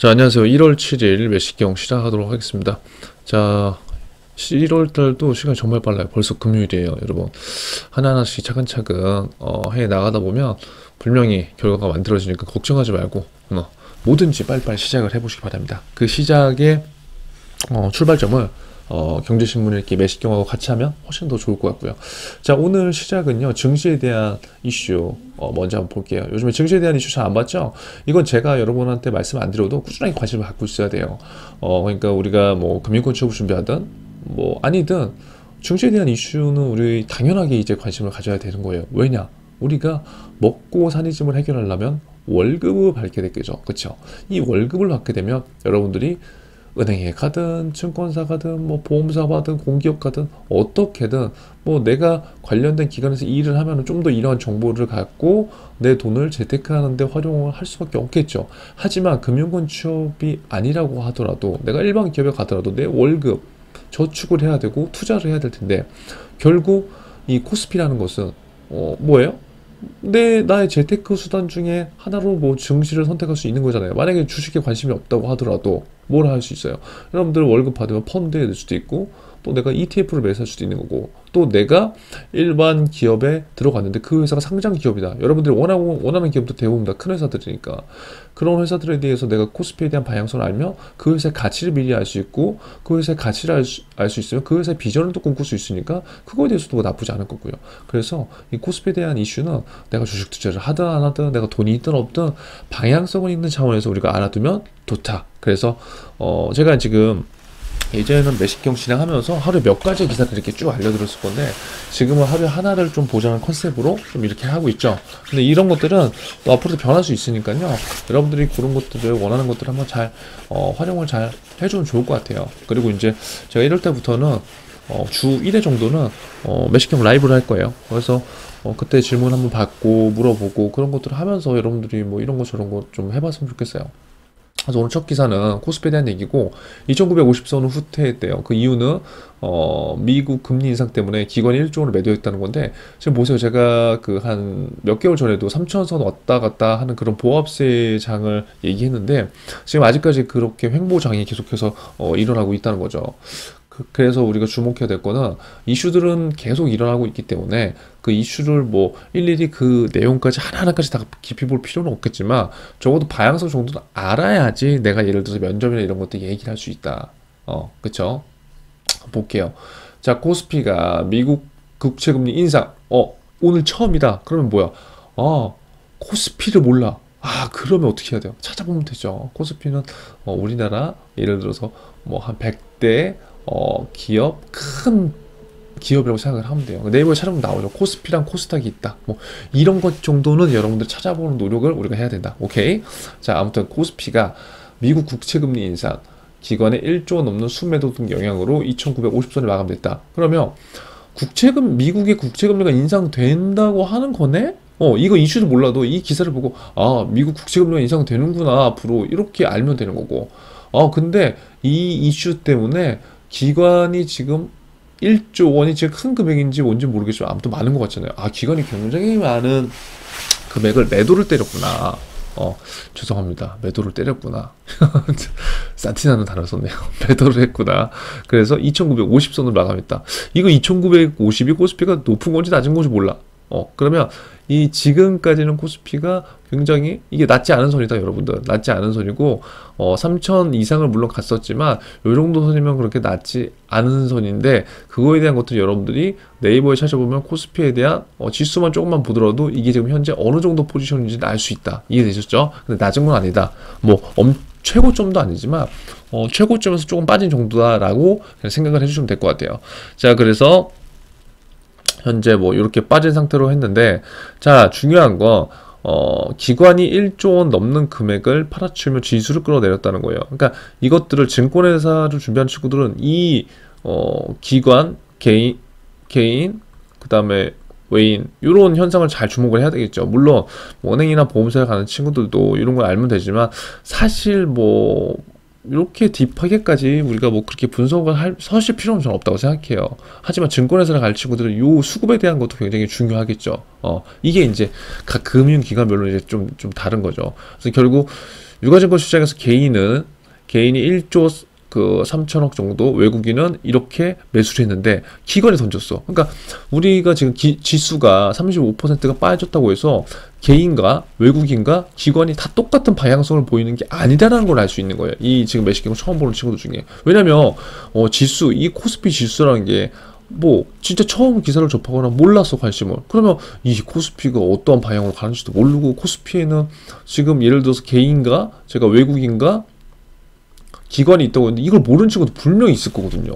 자, 안녕하세요. 1월 7일 매식경 시작하도록 하겠습니다. 자, 1월달도 시간이 정말 빨라요. 벌써 금요일이에요, 여러분. 하나하나씩 차근차근 해 나가다 보면 분명히 결과가 만들어지니까 걱정하지 말고 뭐든지 빨리빨리 시작을 해보시기 바랍니다. 그 시작의 출발점을 경제신문을 이렇게 매식경하고 같이 하면 훨씬 더 좋을 것 같고요. 자, 오늘 시작은요, 증시에 대한 이슈 먼저 한번 볼게요. 요즘에 증시에 대한 이슈 잘 안 봤죠? 이건 제가 여러분한테 말씀 안 드려도 꾸준하게 관심을 갖고 있어야 돼요. 그러니까 우리가 뭐 금융권 취업 준비하든 뭐 아니든 증시에 대한 이슈는 우리 당연하게 이제 관심을 가져야 되는 거예요. 왜냐? 우리가 먹고 사니즘을 해결하려면 월급을 받게 되겠죠. 그렇죠? 이 월급을 받게 되면 여러분들이 은행에 가든 증권사 가든 뭐 보험사 가든 공기업 가든 어떻게든 뭐 내가 관련된 기관에서 일을 하면 좀 더 이러한 정보를 갖고 내 돈을 재테크하는 데 활용을 할 수밖에 없겠죠. 하지만 금융권 취업이 아니라고 하더라도 내가 일반 기업에 가더라도 내 월급 저축을 해야 되고 투자를 해야 될 텐데 결국 이 코스피라는 것은 뭐예요? 나의 재테크 수단 중에 하나로 뭐 증시를 선택할 수 있는 거잖아요. 만약에 주식에 관심이 없다고 하더라도 뭘 할 수 있어요? 여러분들 월급 받으면 펀드에 넣을 수도 있고, 또 내가 ETF를 매수할 수도 있는 거고, 또 내가 일반 기업에 들어갔는데 그 회사가 상장 기업이다. 여러분들이 원하는 기업도 대부분 다 큰 회사들이니까 그런 회사들에 대해서 내가 코스피에 대한 방향성을 알면 그 회사의 가치를 미리 알 수 있고, 그 회사의 가치를 알 수 있으면 그 회사의 비전을 또 꿈꿀 수 있으니까 그거에 대해서도 뭐 나쁘지 않을 거고요. 그래서 이 코스피에 대한 이슈는 내가 주식 투자를 하든 안 하든 내가 돈이 있든 없든 방향성을 있는 차원에서 우리가 알아두면 좋다. 그래서 제가 지금 예전에는 매식경 진행하면서 하루에 몇 가지 기사를 이렇게 쭉 알려드렸을 건데 지금은 하루에 하나를 좀 보자는 컨셉으로 좀 이렇게 하고 있죠. 근데 이런 것들은 또 앞으로도 변할 수 있으니까요. 여러분들이 그런 것들을 원하는 것들을 한번 잘 활용을 잘 해주면 좋을 것 같아요. 그리고 이제 제가 1월 때부터는 주 1회 정도는 매식경 라이브를 할 거예요. 그래서 그때 질문 한번 받고 물어보고 그런 것들을 하면서 여러분들이 뭐 이런 거 저런 거 좀 해봤으면 좋겠어요. 그래서 오늘 첫 기사는 코스피에 대한 얘기고 2950선을 후퇴했대요. 그 이유는 미국 금리 인상 때문에 기관이 1조 원을 매도했다는 건데 지금 보세요. 제가 그 한 몇 개월 전에도 3000선 왔다 갔다 하는 그런 보합세 장을 얘기했는데 지금 아직까지 그렇게 횡보장이 계속해서 일어나고 있다는 거죠. 그래서 우리가 주목해야 될 거는 이슈들은 계속 일어나고 있기 때문에 그 이슈를 뭐 일일이 그 내용까지 하나하나까지 다 깊이 볼 필요는 없겠지만 적어도 방향성 정도는 알아야지 내가 예를 들어서 면접이나 이런 것들 얘기를 할 수 있다. 그쵸? 볼게요. 자, 코스피가 미국 국채금리 인상 오늘 처음이다. 그러면 뭐야? 코스피를 몰라. 그러면 어떻게 해야 돼요? 찾아보면 되죠. 코스피는 우리나라 예를 들어서 뭐 한 100대 기업, 큰 기업이라고 생각을 하면 돼요. 네이버에 찾아보면 나오죠. 코스피랑 코스닥이 있다. 뭐 이런 것 정도는 여러분들 찾아보는 노력을 우리가 해야 된다. 오케이? 자, 아무튼 코스피가 미국 국채금리 인상, 기관의 1조 원 넘는 순매도 등 영향으로 2950선에 마감됐다. 그러면 미국의 국채금리가 인상된다고 하는 거네? 이거 이슈를 몰라도 이 기사를 보고 미국 국채금리가 인상되는구나 앞으로 이렇게 알면 되는 거고. 근데 이 이슈 때문에 기관이 지금 1조 원이 지금 큰 금액인지 뭔지 모르겠지만 아무튼 많은 것 같잖아요. 기관이 굉장히 많은 금액을 매도를 때렸구나. 죄송합니다. 매도를 때렸구나. 사티나는 단어를 썼네요. 매도를 했구나. 그래서 2950선을 마감했다. 이거 2950이 코스피가 높은 건지 낮은 건지 몰라. 그러면 이 지금까지는 코스피가 굉장히 이게 낮지 않은 선이다, 여러분들. 낮지 않은 선이고 3000 이상을 물론 갔었지만 요 정도 선이면 그렇게 낮지 않은 선인데 그거에 대한 것들 여러분들이 네이버에 찾아보면 코스피에 대한 지수만 조금만 보더라도 이게 지금 현재 어느 정도 포지션인지는 알 수 있다. 이해되셨죠? 근데 낮은 건 아니다. 뭐 최고점도 아니지만 최고점에서 조금 빠진 정도다라고 그냥 생각을 해주시면 될 것 같아요. 자, 그래서 현재 뭐 이렇게 빠진 상태로 했는데, 자, 중요한 건 기관이 1조 원 넘는 금액을 팔아치우며 지수를 끌어내렸다는 거예요. 그러니까 이것들을 증권회사를 준비하는 친구들은 이 기관, 개인, 그 다음에 외인 이런 현상을 잘 주목을 해야 되겠죠. 물론 은행이나 보험사에 가는 친구들도 이런 걸 알면 되지만 사실 뭐 이렇게 딥하게까지 우리가 뭐 그렇게 분석을 하실 필요는 저는 없다고 생각해요. 하지만 증권회사를 갈 친구들은 요 수급에 대한 것도 굉장히 중요하겠죠. 이게 이제 각 금융기관별로 이제 좀 다른 거죠. 그래서 결국 유가증권 시장에서 개인이 1조 3천억 정도, 외국인은 이렇게 매수를 했는데 기관이 던졌어. 그러니까 우리가 지금 지수가 35%가 빠졌다고 해서 개인과 외국인과 기관이 다 똑같은 방향성을 보이는 게 아니다라는 걸 알 수 있는 거예요. 이 지금 매식경을 처음 보는 친구들 중에. 왜냐면 이 코스피 지수라는 게 뭐 진짜 처음 기사를 접하거나 몰랐어, 관심을. 그러면 이 코스피가 어떠한 방향으로 가는지도 모르고, 코스피에는 지금 예를 들어서 개인과 제가 외국인과 기관이 있다고 했는데 이걸 모르는 친구도 분명히 있을 거거든요.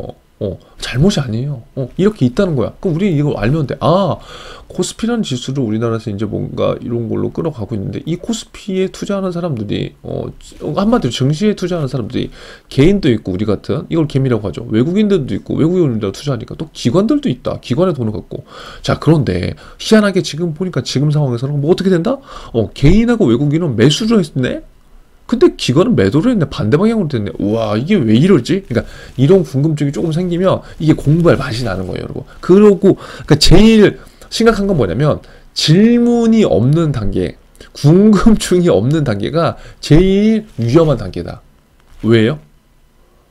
잘못이 아니에요. 이렇게 있다는 거야. 그럼 우리 이걸 알면 돼. 아, 코스피라는 지수를 우리나라에서 이제 뭔가 이런 걸로 끌어가고 있는데, 이 코스피에 투자하는 사람들이, 한마디로 증시에 투자하는 사람들이 개인도 있고, 우리 같은, 이걸 개미라고 하죠. 외국인들도 있고, 외국인들도 투자하니까 또 기관들도 있다. 기관에 돈을 갖고. 자, 그런데 희한하게 지금 보니까 지금 상황에서는 뭐 어떻게 된다? 개인하고 외국인은 매수를 했네? 근데 기관은 매도를 했네. 반대 방향으로 됐네. 우와, 이게 왜 이러지? 그러니까 이런 궁금증이 조금 생기면 이게 공부할 맛이 나는 거예요, 여러분. 그러니까 제일 심각한 건 뭐냐면, 질문이 없는 단계, 궁금증이 없는 단계가 제일 위험한 단계다. 왜요?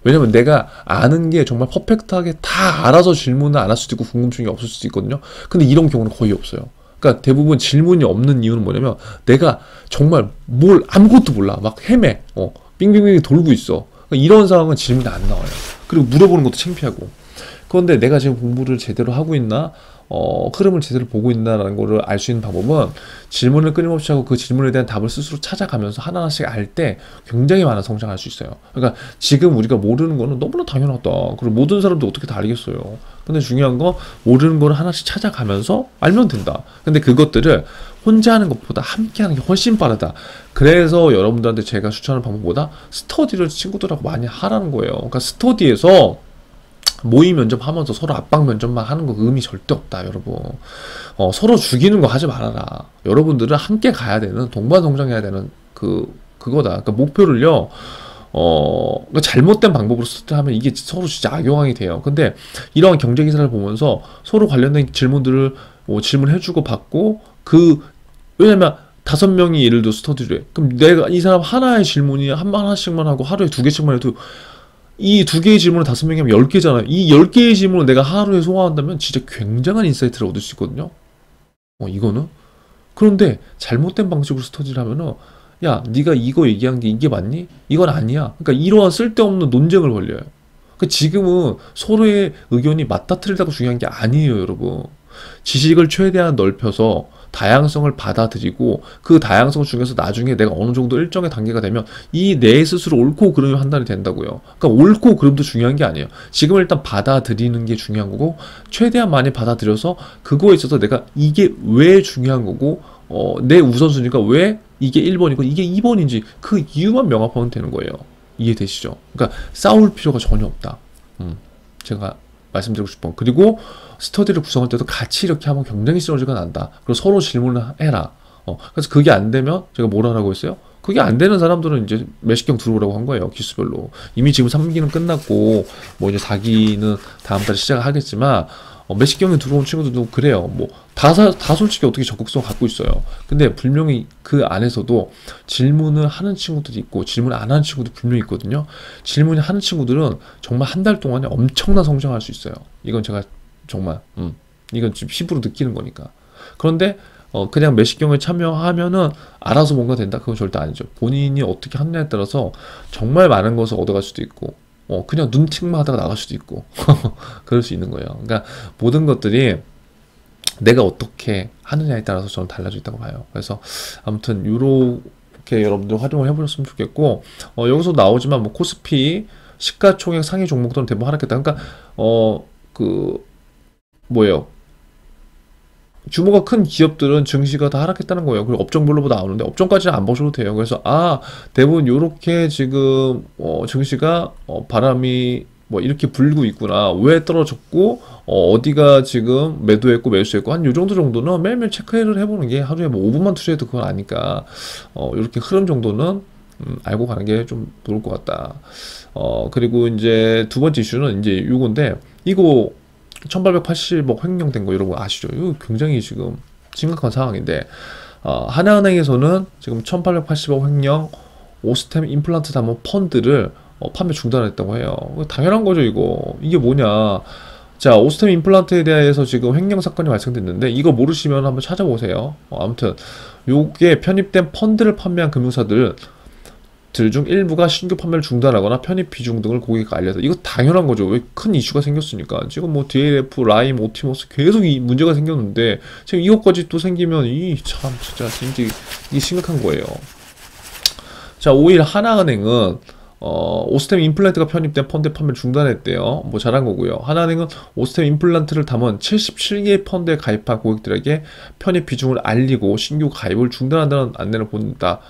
왜냐면 내가 아는 게 정말 퍼펙트하게 다 알아서 질문을 안 할 수도 있고 궁금증이 없을 수도 있거든요. 근데 이런 경우는 거의 없어요. 그러니까 대부분 질문이 없는 이유는 뭐냐면, 내가 정말 아무것도 몰라. 막 헤매. 빙빙빙 돌고 있어. 그러니까 이런 상황은 질문이 안 나와요. 그리고 물어보는 것도 창피하고. 그런데 내가 지금 공부를 제대로 하고 있나? 흐름을 제대로 보고 있나라는 거를 알 수 있는 방법은, 질문을 끊임없이 하고 그 질문에 대한 답을 스스로 찾아가면서 하나하나씩 알 때 굉장히 많은 성장할 수 있어요. 그러니까 지금 우리가 모르는 거는 너무나 당연하다. 그리고 모든 사람도 어떻게 다 알겠어요. 근데 중요한 건 모르는 거를 하나씩 찾아가면서 알면 된다. 근데 그것들을 혼자 하는 것보다 함께 하는 게 훨씬 빠르다. 그래서 여러분들한테 제가 추천하는 방법보다 스터디를 친구들하고 많이 하라는 거예요. 그러니까 스터디에서 모의 면접하면서 서로 압박 면접만 하는 거 의미 절대 없다, 여러분. 서로 죽이는 거 하지 말아라. 여러분들은 함께 가야 되는, 동반동장해야 되는 그거다. 그러니까 목표를요, 그러니까 잘못된 방법으로 스타트하면 이게 서로 진짜 악영향이 돼요. 근데 이러한 경제 기사를 보면서 서로 관련된 질문들을 질문해주고 받고, 왜냐면 5명이 예를 들어 스터디를 해. 그럼 내가 이 사람 하나의 질문이 하나씩만 하고 하루에 2개씩만 해도, 이 2개의 질문을 5명이 하면 10개잖아요. 이 10개의 질문을 내가 하루에 소화한다면 진짜 굉장한 인사이트를 얻을 수 있거든요. 이거는. 그런데 잘못된 방식으로 스터디를 하면은, 야, 네가 이거 얘기한 게 이게 맞니? 이건 아니야. 그러니까 이러한 쓸데없는 논쟁을 벌려요. 그러니까 지금은 서로의 의견이 맞다 틀리다가 중요한 게 아니에요, 여러분. 지식을 최대한 넓혀서 다양성을 받아들이고, 그 다양성 중에서 나중에 내가 어느 정도 일정의 단계가 되면 이 내 스스로 옳고 그름이 판단이 된다고요. 그러니까 옳고 그름도 중요한 게 아니에요. 지금 일단 받아들이는 게 중요한 거고, 최대한 많이 받아들여서 그거에 있어서 내가 이게 왜 중요한 거고, 내 우선순위가 왜 이게 1번이고 이게 2번인지 그 이유만 명확하면 되는 거예요. 이해되시죠? 그러니까 싸울 필요가 전혀 없다. 제가 말씀드리고 싶은. 그리고 스터디를 구성할 때도 같이 이렇게 하면 굉장히 시너지가 난다. 그리고 서로 질문을 해라. 그래서 그게 안 되면 제가 뭘 하라고 했어요? 그게 안 되는 사람들은 이제 매식경 들어오라고 한 거예요. 기수별로. 이미 지금 3기는 끝났고, 뭐 이제 4기는 다음 달에 시작을 하겠지만, 매식경에 들어온 친구들도 그래요. 뭐 다 솔직히 어떻게 적극성 갖고 있어요. 근데 분명히 그 안에서도 질문을 하는 친구들이 있고 질문을 안 하는 친구도 분명히 있거든요. 질문을 하는 친구들은 정말 한 달 동안에 엄청난 성장할 수 있어요. 이건 제가 정말 이건 지금 피부로 느끼는 거니까. 그런데 그냥 매식경에 참여하면은 알아서 뭔가 된다? 그건 절대 아니죠. 본인이 어떻게 하느냐에 따라서 정말 많은 것을 얻어갈 수도 있고, 그냥 눈팅만 하다가 나갈 수도 있고 그럴 수 있는 거예요. 그러니까 모든 것들이 내가 어떻게 하느냐에 따라서 저는 달라져 있다고 봐요. 그래서 아무튼 이렇게 여러분들 활용을 해보셨으면 좋겠고, 여기서 나오지만 뭐 코스피 시가총액 상위 종목들은 대부분 하락했다. 그러니까 뭐예요? 규모가 큰 기업들은 증시가 다 하락했다는 거예요. 그리고 업종별로 나오는데 업종까지는 안 보셔도 돼요. 그래서 대부분 요렇게 지금 증시가 바람이 뭐 이렇게 불고 있구나. 왜 떨어졌고 어디가 지금 매도했고 매수했고 한 요 정도는 매일매일 체크를 해보는 게, 하루에 뭐 5분만 투자해도 그건 아니까 이렇게 흐름 정도는 알고 가는 게 좀 좋을 것 같다. 그리고 이제 두 번째 이슈는 이제 요건데, 이거 1880억 횡령된 거 이런 거 아시죠? 이거 굉장히 지금 심각한 상황인데, 하나은행에서는 지금 1880억 횡령 오스템 임플란트 담은 펀드를 판매 중단했다고 해요. 당연한 거죠, 이거. 이게 뭐냐. 자, 오스템 임플란트에 대해서 지금 횡령 사건이 발생됐는데 이거 모르시면 한번 찾아보세요. 아무튼 요게 편입된 펀드를 판매한 금융사들 중 일부가 신규 판매를 중단하거나 편입 비중 등을 고객에게 알려다. 이거 당연한 거죠. 왜 큰 이슈가 생겼으니까. 지금 뭐 DLF, 라임, 오티머스 계속 이 문제가 생겼는데 지금 이것까지 또 생기면 이 참 진짜 이게 심각한 거예요. 자, 5일 하나은행은 오스템 임플란트가 편입된 펀드 판매를 중단했대요. 뭐 잘한 거고요. 하나은행은 오스템 임플란트를 담은 77개의 펀드에 가입한 고객들에게 편입 비중을 알리고 신규 가입을 중단한다는 안내를 보낸다.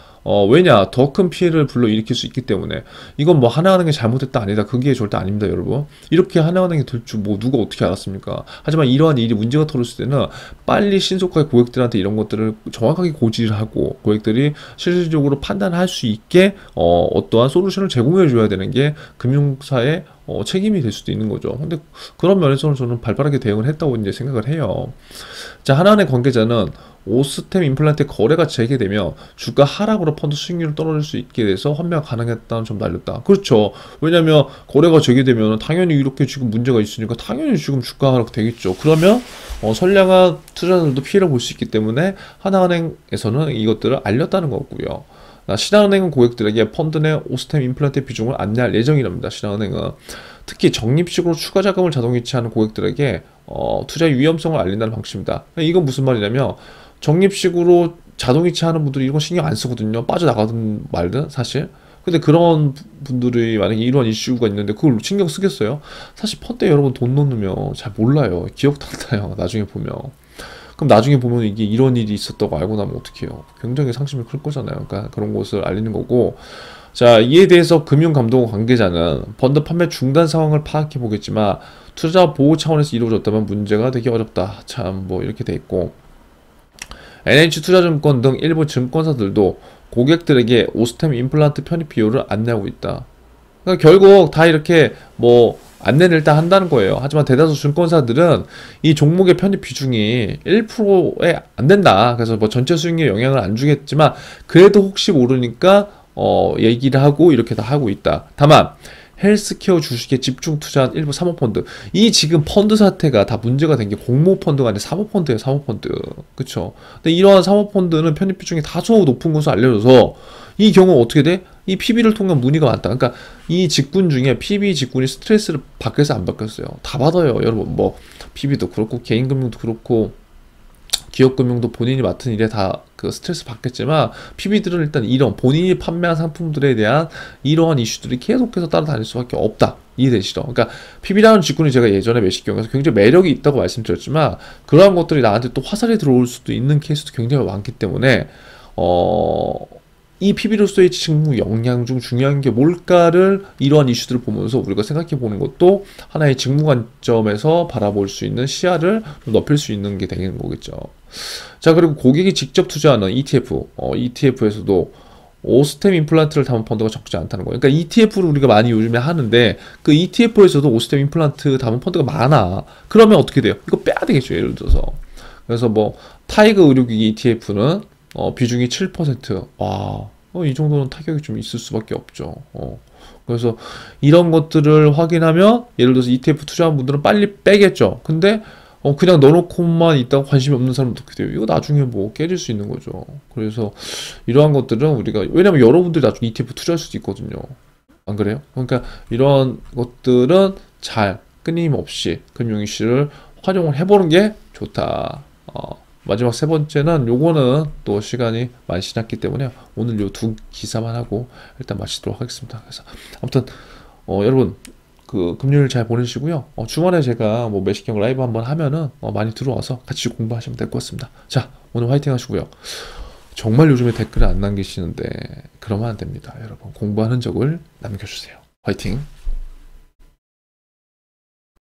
왜냐? 더 큰 피해를 불러일으킬 수 있기 때문에. 이건 뭐 하나은행이 잘못했다 아니다. 그게 절대 아닙니다, 여러분. 이렇게 하나은행이 될 줄 뭐 누가 어떻게 알았습니까? 하지만 이러한 일이 문제가 터졌을 때는 빨리 신속하게 고객들한테 이런 것들을 정확하게 고지를 하고 고객들이 실질적으로 판단할 수 있게 어떠한 솔루션을 제공해 줘야 되는 게 금융사의 책임이 될 수도 있는 거죠. 근데 그런 면에서는 저는 발빠르게 대응을 했다고 이제 생각을 해요. 자, 하나은행 관계자는 오스템 임플란트 거래가 재개되며 주가 하락으로 펀드 수익률을 떨어질 수 있게 돼서 환매가 가능했다는 점도 알렸다. 그렇죠. 왜냐면 거래가 재개되면 당연히 이렇게 지금 문제가 있으니까 당연히 지금 주가 하락 되겠죠. 그러면 선량한 투자자들도 피해를 볼 수 있기 때문에 하나은행에서는 이것들을 알렸다는 거고요. 신한은행은 고객들에게 펀드 내 오스템 임플란트 비중을 안내할 예정이랍니다. 신한은행은 특히 적립식으로 추가 자금을 자동 이체하는 고객들에게 투자의 위험성을 알린다는 방식입니다. 이건 무슨 말이냐면 적립식으로 자동 이체하는 분들이 이런 거 신경 안 쓰거든요. 빠져나가든 말든 사실. 근데 그런 분들이 만약에 이런 이슈가 있는데 그걸 신경 쓰겠어요? 사실 펀드에 여러분 돈 넣으면 잘 몰라요. 기억도 안 나요. 나중에 보면. 그럼 나중에 보면 이게 이런 일이 있었다고 알고 나면 어떡해요? 굉장히 상심이 클 거잖아요. 그러니까 그런 것을 알리는 거고. 자, 이에 대해서 금융감독원 관계자는 펀드 판매 중단 상황을 파악해 보겠지만 투자 보호 차원에서 이루어졌다면 문제가 되기 어렵다. 참 뭐 이렇게 돼 있고. NH투자증권 등 일부 증권사들도 고객들에게 오스템 임플란트 편입 비율을 안내하고 있다. 그러니까 결국 다 이렇게 뭐 안내를 일단 한다는 거예요. 하지만 대다수 증권사들은 이 종목의 편입 비중이 1%에 안 된다. 그래서 뭐 전체 수익률에 영향을 안 주겠지만 그래도 혹시 모르니까 얘기를 하고 이렇게 다 하고 있다. 다만 헬스케어 주식에 집중 투자한 일부 사모펀드, 이 지금 펀드 사태가 다 문제가 된 게 공모펀드가 아니라 사모펀드예요. 사모펀드. 그쵸? 근데 이러한 사모펀드는 편입 비중이 다소 높은 것으로 알려져서 이 경우 어떻게 돼? 이 PB를 통한 문의가 많다. 그러니까 이 직군 중에 PB 직군이 스트레스를 받겠어요, 안 받겠어요? 다 받아요, 여러분. 뭐 PB도 그렇고 개인금융도 그렇고 기업금융도 본인이 맡은 일에 다 그 스트레스 받겠지만 PB들은 일단 이런 본인이 판매한 상품들에 대한 이러한 이슈들이 계속해서 따라다닐 수밖에 없다. 이해되시죠? 그러니까 PB라는 직군이 제가 예전에 매식경에서 굉장히 매력이 있다고 말씀드렸지만 그러한 것들이 나한테 또 화살이 들어올 수도 있는 케이스도 굉장히 많기 때문에 이 PB로서의 직무 역량 중 중요한 게 뭘까를 이러한 이슈들을 보면서 우리가 생각해 보는 것도 하나의 직무 관점에서 바라볼 수 있는 시야를 넓힐 수 있는 게 되는 거겠죠. 자, 그리고 고객이 직접 투자하는 ETF, ETF에서도 오스템 임플란트를 담은 펀드가 적지 않다는 거예요. 그러니까 ETF를 우리가 많이 요즘에 하는데 그 ETF에서도 오스템 임플란트 담은 펀드가 많아. 그러면 어떻게 돼요? 이거 빼야 되겠죠, 예를 들어서. 그래서 뭐 타이거 의료기기 ETF는 비중이 7%. 와, 이 정도는 타격이 좀 있을 수밖에 없죠. 그래서 이런 것들을 확인하면 예를 들어서 ETF 투자한 분들은 빨리 빼겠죠. 근데 그냥 넣어놓고만 있다가 관심이 없는 사람은 어떻게 돼요? 이거 나중에 뭐 깨질 수 있는 거죠. 그래서 이러한 것들은 우리가, 왜냐면 여러분들이 나중에 ETF 투자할 수도 있거든요. 안 그래요? 그러니까 이런 것들은 잘 끊임없이 금융 이슈를 활용을 해보는 게 좋다. 마지막 세 번째는 요거는 또 시간이 많이 지났기 때문에 오늘 요 두 기사만 하고 일단 마치도록 하겠습니다. 그래서 아무튼 여러분 그 금요일 잘 보내시고요. 주말에 제가 뭐 매식경 라이브 한번 하면은 많이 들어와서 같이 공부하시면 될 것 같습니다. 자, 오늘 화이팅 하시고요. 정말 요즘에 댓글을 안 남기시는데 그러면 안 됩니다. 여러분 공부하는 적을 남겨주세요. 화이팅!